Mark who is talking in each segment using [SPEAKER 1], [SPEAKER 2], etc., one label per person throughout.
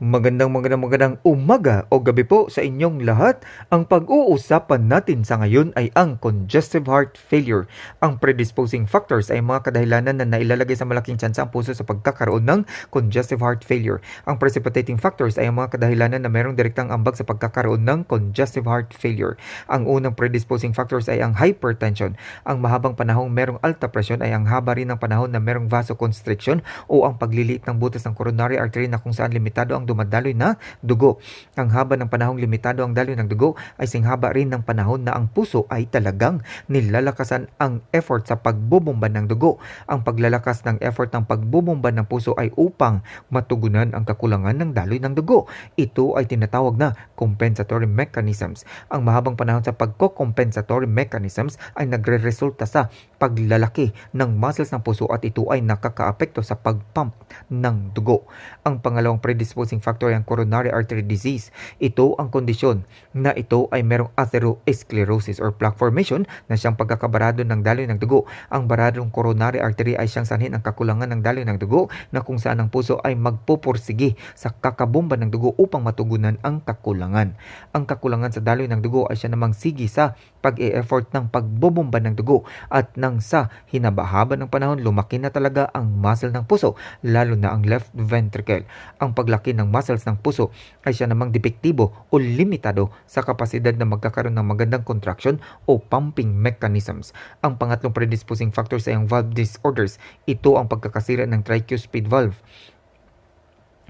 [SPEAKER 1] Magandang umaga o gabi po sa inyong lahat. Ang pag-uusapan natin sa ngayon ay ang congestive heart failure. Ang predisposing factors ay mga kadahilanan na nailalagay sa malaking tsansa ang puso sa pagkakaroon ng congestive heart failure. Ang precipitating factors ay ang mga kadahilanan na mayroong direktang ambag sa pagkakaroon ng congestive heart failure. Ang unang predisposing factors ay ang hypertension. Ang mahabang panahong mayroong alta presyon ay ang haba rin ng panahon na mayroong vasoconstriction o ang pagliliit ng butas ng coronary artery na kung saan limitado ang dumadaloy na dugo. Ang haba ng panahong limitado ang daloy ng dugo ay singhaba rin ng panahon na ang puso ay talagang nilalakasan ang effort sa pagbubomba ng dugo. Ang paglalakas ng effort ng pagbubomba ng puso ay upang matugunan ang kakulangan ng daloy ng dugo. Ito ay tinatawag na compensatory mechanisms. Ang mahabang panahon sa pagko-compensatory mechanisms ay nagre-resulta sa paglalaki ng muscles ng puso at ito ay nakakaapekto sa pagpump ng dugo. Ang pangalawang predisposing factor ay ang coronary artery disease. Ito ang kondisyon na ito ay merong atherosclerosis or plaque formation na siyang pagkakabarado ng daloy ng dugo. Ang baradong coronary artery ay siyang sanhin ng kakulangan ng daloy ng dugo na kung saan ang puso ay magpupursige sa kakabomba ng dugo upang matugunan ang kakulangan. Ang kakulangan sa daloy ng dugo ay siya namang sige sa pag-e-effort ng pagbubomba ng dugo at nang sa hinabahaba ng panahon lumaki na talaga ang muscle ng puso, lalo na ang left ventricle. Ang paglaki ng muscles ng puso ay siya namang depektibo o limitado sa kapasidad na magkakaroon ng magandang contraction o pumping mechanisms. Ang pangatlong predisposing factors ay ang valve disorders. Ito ang pagkakasira ng tricuspid valve,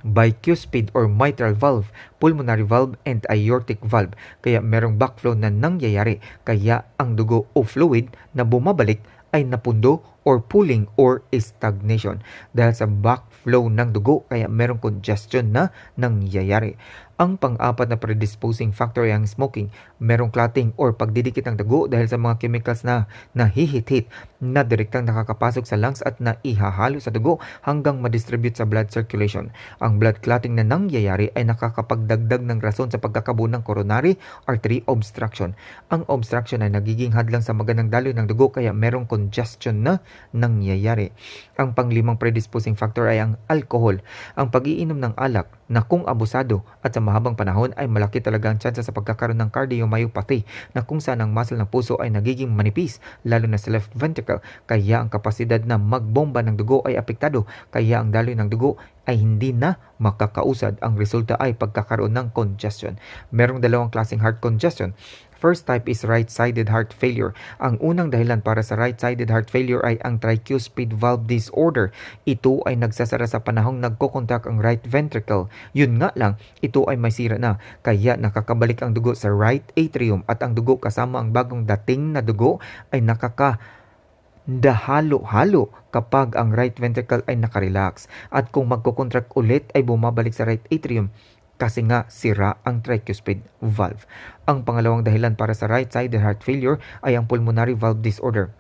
[SPEAKER 1] bicuspid or mitral valve, pulmonary valve, and aortic valve. Kaya merong backflow na nangyayari. Kaya ang dugo o fluid na bumabalik ay napundo or pooling or stagnation. Dahil sa backflow ng dugo, kaya merong congestion na nangyayari. Ang pang-apat na predisposing factor ay ang smoking. Merong clotting or pagdidikit ng dugo dahil sa mga chemicals na nahihit-hit na direktang nakakapasok sa lungs at naihahalo sa dugo hanggang ma-distribute sa blood circulation. Ang blood clotting na nangyayari ay nakakapagdagdag ng rason sa pagkakabuo ng coronary artery obstruction. Ang obstruction ay nagiging hadlang sa magandang daloy ng dugo kaya merong congestion na nangyayari. Ang panglimang predisposing factor ay ang alcohol. Ang pag-iinom ng alak na kung abusado at sa mahabang panahon ay malaki talaga ang tsansa sa pagkakaroon ng cardiomyopathy na kung saan ang muscle ng puso ay nagiging manipis lalo na sa left ventricle kaya ang kapasidad na magbomba ng dugo ay apektado kaya ang daloy ng dugo ay hindi na makakausad. Ang resulta ay pagkakaroon ng congestion. Merong dalawang klaseng heart congestion. First type is right-sided heart failure. Ang unang dahilan para sa right-sided heart failure ay ang tricuspid valve disorder. Ito ay nagsasara sa panahong nagkokontract ang right ventricle. Yun nga lang, ito ay may sira na. Kaya nakakabalik ang dugo sa right atrium at ang dugo kasama ang bagong dating na dugo ay dahalo-halo kapag ang right ventricle ay nakarelax. At kung magkocontract ulit ay bumabalik sa right atrium kasi nga sira ang tricuspid valve. Ang pangalawang dahilan para sa right-sided heart failure ay ang pulmonary valve disorder.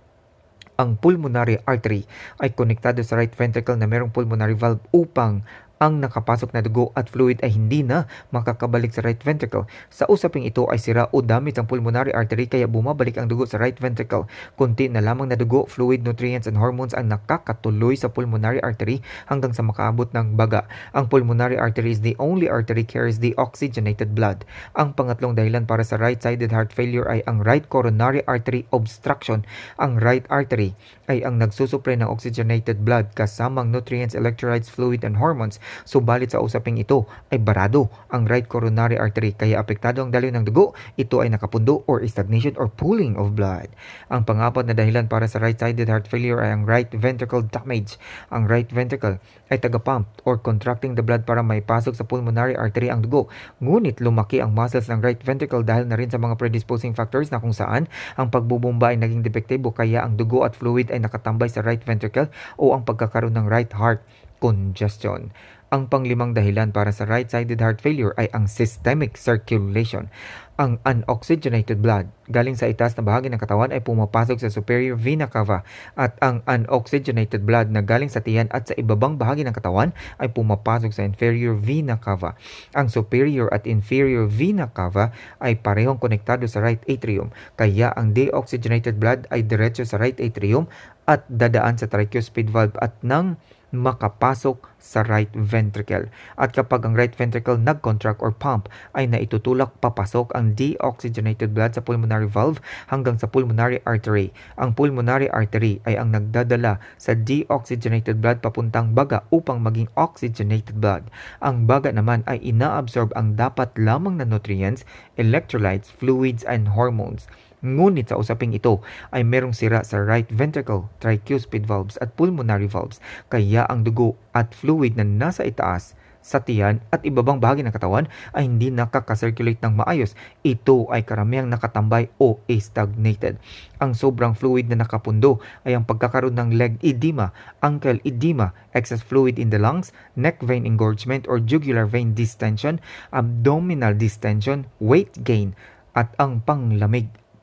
[SPEAKER 1] Ang pulmonary artery ay konektado sa right ventricle na mayroong pulmonary valve upang ang nakapasok na dugo at fluid ay hindi na makakabalik sa right ventricle. Sa usaping ito ay sira o damage ang pulmonary artery kaya bumabalik ang dugo sa right ventricle. Kunti na lamang na dugo, fluid, nutrients, and hormones ang nakakatuloy sa pulmonary artery hanggang sa makaabot ng baga. Ang pulmonary artery is the only artery carries the oxygenated blood. Ang pangatlong dahilan para sa right-sided heart failure ay ang right coronary artery obstruction. Ang right artery ay ang nagsusupply ng oxygenated blood kasamang nutrients, electrolytes, fluid, and hormones. Subalit sa usaping ito ay barado ang right coronary artery kaya apektado ang daloy ng dugo. Ito ay nakapundo or stagnation or pooling of blood. Ang pangapat na dahilan para sa right-sided heart failure ay ang right ventricle damage. Ang right ventricle ay taga-pump or contracting the blood para maipasok sa pulmonary artery ang dugo. Ngunit lumaki ang muscles ng right ventricle dahil na rin sa mga predisposing factors na kung saan ang pagbubomba ay naging depektibo kaya ang dugo at fluid ay nakatambay sa right ventricle o ang pagkakaroon ng right heart congestion. Ang panglimang dahilan para sa right-sided heart failure ay ang systemic circulation. Ang unoxygenated blood galing sa itaas na bahagi ng katawan ay pumapasok sa superior vena cava at ang unoxygenated blood na galing sa tiyan at sa ibabang bahagi ng katawan ay pumapasok sa inferior vena cava. Ang superior at inferior vena cava ay parehong konektado sa right atrium kaya ang deoxygenated blood ay diretso sa right atrium at dadaan sa tricuspid valve at nang makapasok sa right ventricle. At kapag ang right ventricle nag-contract or pump, ay naitutulak papasok ang deoxygenated blood sa pulmonary valve hanggang sa pulmonary artery. Ang pulmonary artery ay ang nagdadala sa deoxygenated blood papuntang baga upang maging oxygenated blood. Ang baga naman ay inaabsorb ang dapat lamang na nutrients, electrolytes, fluids, and hormones. Ngunit sa usaping ito ay merong sira sa right ventricle, tricuspid valves at pulmonary valves, kaya ang dugo at fluid na nasa itaas, sa tiyan at ibabang bahagi ng katawan ay hindi nakaka-circulate ng maayos. Ito ay karamihang nakatambay o stagnated. Ang sobrang fluid na nakapundo ay ang pagkakaroon ng leg edema, ankle edema, excess fluid in the lungs, neck vein engorgement or jugular vein distension, abdominal distension, weight gain, at ang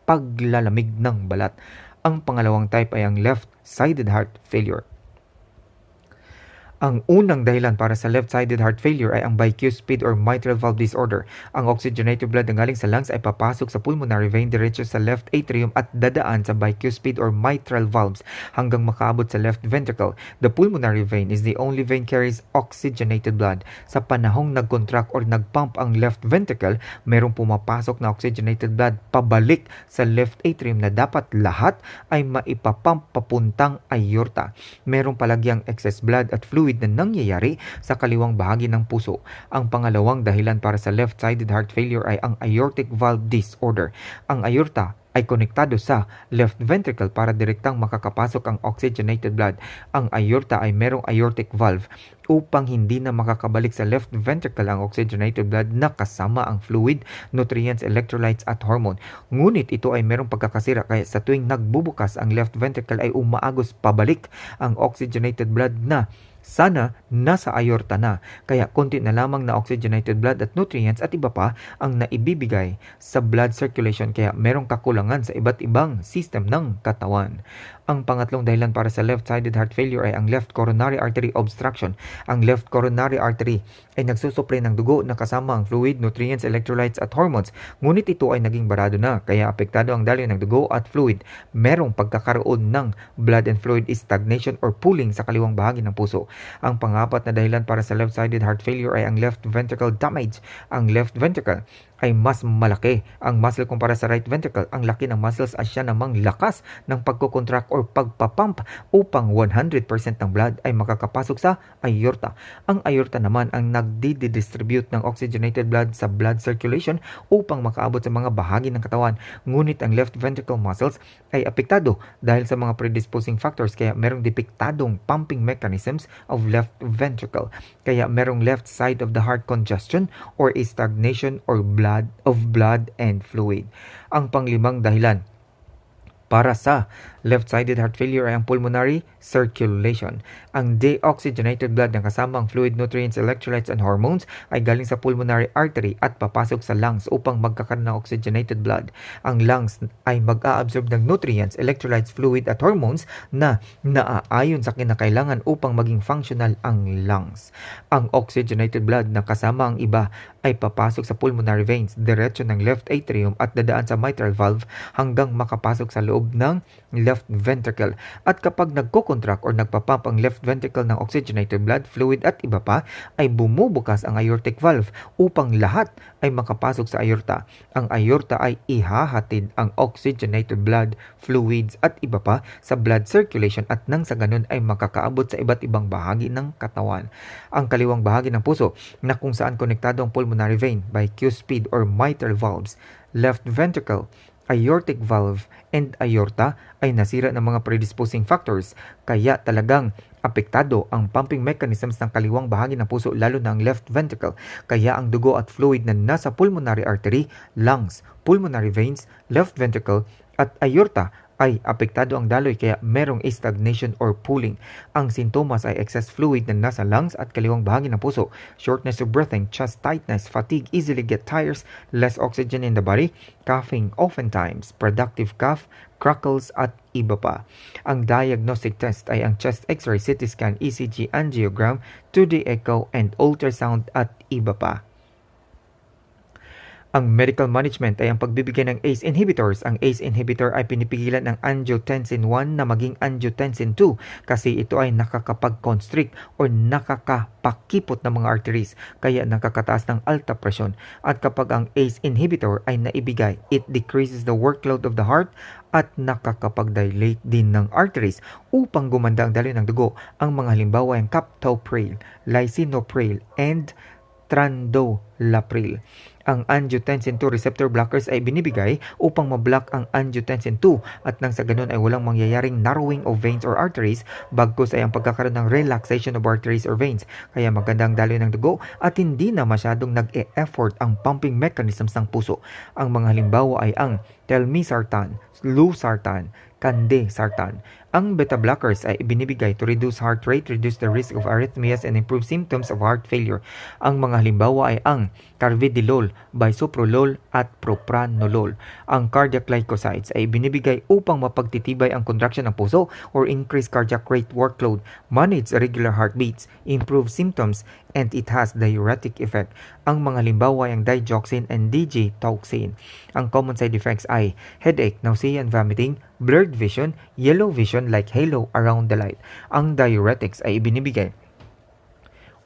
[SPEAKER 1] paglalamig ng balat. Ang pangalawang type ay ang left-sided heart failure. Ang unang dahilan para sa left-sided heart failure ay ang bicuspid or mitral valve disorder. Ang oxygenated blood na galing sa lungs ay papasok sa pulmonary vein diretso sa left atrium at dadaan sa bicuspid or mitral valves hanggang makaabot sa left ventricle. The pulmonary vein is the only vein carries oxygenated blood. Sa panahong nag-contract or nag-pump ang left ventricle, merong pumapasok na oxygenated blood pabalik sa left atrium na dapat lahat ay maipapump papuntang aorta. Merong palagyang excess blood at fluid na nangyayari sa kaliwang bahagi ng puso. Ang pangalawang dahilan para sa left-sided heart failure ay ang aortic valve disorder. Ang aorta ay konektado sa left ventricle para direktang makakapasok ang oxygenated blood. Ang aorta ay merong aortic valve upang hindi na makakabalik sa left ventricle ang oxygenated blood na kasama ang fluid, nutrients, electrolytes at hormone. Ngunit ito ay merong pagkakasira kaya sa tuwing nagbubukas ang left ventricle ay umaagos pabalik ang oxygenated blood na sana nasa aorta na, kaya konti na lamang na oxygenated blood at nutrients at iba pa ang naibibigay sa blood circulation kaya merong kakulangan sa iba't ibang system ng katawan. Ang pangatlong dahilan para sa left-sided heart failure ay ang left coronary artery obstruction. Ang left coronary artery ay nagsusupply ng dugo na kasama ang fluid, nutrients, electrolytes at hormones. Ngunit ito ay naging barado na kaya apektado ang daloy ng dugo at fluid. Merong pagkakaroon ng blood and fluid stagnation or pooling sa kaliwang bahagi ng puso. Ang pangapat na dahilan para sa left-sided heart failure ay ang left ventricle damage. Ang left ventricle ay mas malaki ang muscle kumpara sa right ventricle. Ang laki ng muscles ay siya namang lakas ng pagkocontract or pagpapump upang 100% ng blood ay makakapasok sa aorta. Ang aorta naman ang nagdi-distribute ng oxygenated blood sa blood circulation upang makaabot sa mga bahagi ng katawan. Ngunit ang left ventricle muscles ay apektado dahil sa mga predisposing factors kaya merong depektadong pumping mechanisms of left ventricle. Kaya merong left side of the heart congestion or stagnation or blood and fluid. Ang panglimang dahilan para sa left-sided heart failure ay ang pulmonary circulation. Ang deoxygenated blood na kasama ang fluid, nutrients, electrolytes, and hormones ay galing sa pulmonary artery at papasok sa lungs upang magkakaroon ng oxygenated blood. Ang lungs ay mag-a-absorb ng nutrients, electrolytes, fluid, at hormones na naaayon sa kinakailangan upang maging functional ang lungs. Ang oxygenated blood na kasama ang iba ay papasok sa pulmonary veins, diretso ng left atrium at dadaan sa mitral valve hanggang makapasok sa loob ng left ventricle. At kapag nagko-contract or nagpapump ang left ventricle ng oxygenated blood, fluid at iba pa, ay bumubukas ang aortic valve upang lahat ay makapasok sa aorta. Ang aorta ay ihahatid ang oxygenated blood, fluids at iba pa sa blood circulation at nang sa ganun ay makakaabot sa iba't ibang bahagi ng katawan. Ang kaliwang bahagi ng puso na kung saan konektado ang pulmonary vein, bicuspid or mitral valves, left ventricle, aortic valve, and aorta ay nasira ng mga predisposing factors kaya talagang apektado ang pumping mechanisms ng kaliwang bahagi ng puso lalo na ang left ventricle kaya ang dugo at fluid na nasa pulmonary artery, lungs, pulmonary veins, left ventricle at aorta ay apektado ang daloy kaya merong stagnation or pooling. Ang sintomas ay excess fluid na nasa lungs at kaliwang bahagi ng puso, shortness of breathing, chest tightness, fatigue, easily get tired, less oxygen in the body, coughing oftentimes, productive cough, crackles at iba pa. Ang diagnostic test ay ang chest x-ray, CT scan, ECG, angiogram, 2D echo and ultrasound at iba pa. Ang medical management ay ang pagbibigay ng ACE inhibitors. Ang ACE inhibitor ay pinipigilan ng angiotensin 1 na maging angiotensin 2 kasi ito ay nakakapag-constrict o nakakapakipot ng mga arteries kaya nakakataas ng alta presyon. At kapag ang ACE inhibitor ay naibigay, it decreases the workload of the heart at nakakapag-dilate din ng arteries upang gumanda ang daloy ng dugo. Ang mga halimbawa ay captopril, lisinopril, and trandolapril. Ang angiotensin 2 receptor blockers ay binibigay upang mablock ang angiotensin 2 at nang sa ganun ay walang mangyayaring narrowing of veins or arteries bagkus ay ang pagkakaroon ng relaxation of arteries or veins. Kaya maganda ang daloy ng dugo at hindi na masyadong nag-e-effort ang pumping mechanisms ng puso. Ang mga halimbawa ay ang telmisartan, losartan, candesartan. Ang beta blockers ay ibinibigay to reduce heart rate, reduce the risk of arrhythmias, and improve symptoms of heart failure. Ang mga halimbawa ay ang carvedilol, bisoprolol, at propranolol. Ang cardiac glycosides ay ibinibigay upang mapagtitibay ang contraction ng puso or increase cardiac rate workload, manage irregular heartbeats, improve symptoms, and it has diuretic effect. Ang mga halimbawa ay ang digoxin and digitoxin. Ang common side effects ay headache, nausea and vomiting, blurred vision, yellow vision like halo around the light. Ang diuretics ay ibinibigay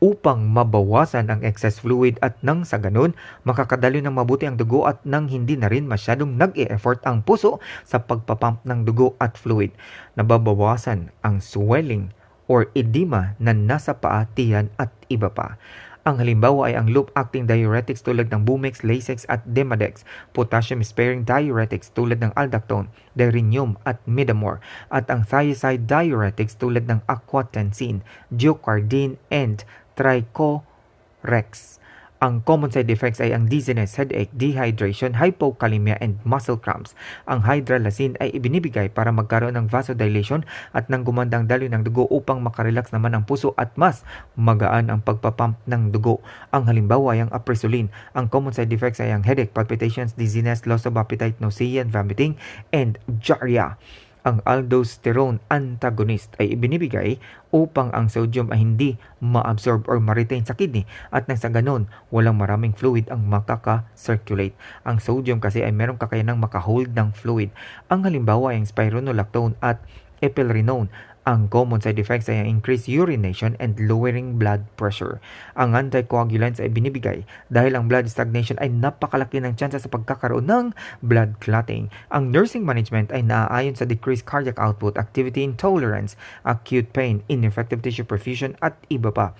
[SPEAKER 1] upang mabawasan ang excess fluid at nang sa ganun, makakadalo ng mabuti ang dugo at nang hindi na rin masyadong nag-e-effort ang puso sa pagpapump ng dugo at fluid. Nababawasan ang swelling or edema na nasa paa, tiyan at iba pa. Ang halimbawa ay ang loop-acting diuretics tulad ng Bumex, Lasix at Demodex, potassium-sparing diuretics tulad ng Aldactone, Derinium at Midamor, at ang thiazide diuretics tulad ng Aquatensin, Giocardine and Tricorex. Ang common side effects ay ang dizziness, headache, dehydration, hypokalemia, and muscle cramps. Ang hydralazine ay ibinibigay para magkaroon ng vasodilation at nang gumanda ang daloy ng dugo upang makarelax naman ang puso at mas magaan ang pagpapump ng dugo. Ang halimbawa ay ang apresoline. Ang common side effects ay ang headache, palpitations, dizziness, loss of appetite, nausea and vomiting, and diarrhea. Ang aldosterone antagonist ay ibinibigay upang ang sodium ay hindi ma-absorb or ma-retain sa kidney at nang sa ganun, walang maraming fluid ang makaka-circulate. Ang sodium kasi ay merong kakayanang makahold ng fluid. Ang halimbawa ay ang spironolactone at eplerenone. Ang common side effects ay ang increased urination and lowering blood pressure. Ang anticoagulants ay binibigay dahil ang blood stagnation ay napakalaki ng tsansa sa pagkakaroon ng blood clotting. Ang nursing management ay naaayon sa decreased cardiac output, activity intolerance, acute pain, ineffective tissue perfusion at iba pa.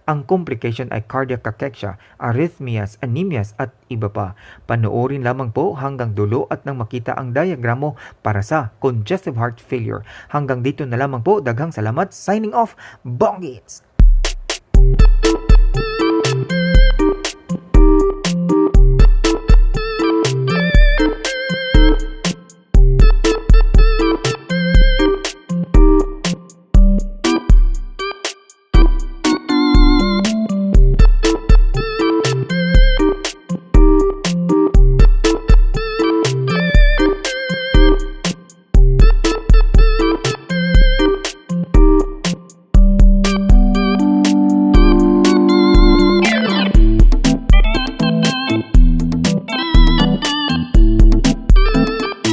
[SPEAKER 1] Ang complication ay cardiac cachexia, arrhythmias, anemias at iba pa. Panoorin lamang po hanggang dulo at nang makita ang diagramo para sa congestive heart failure. Hanggang dito na lamang po. Daghang salamat. Signing off, Bonggits!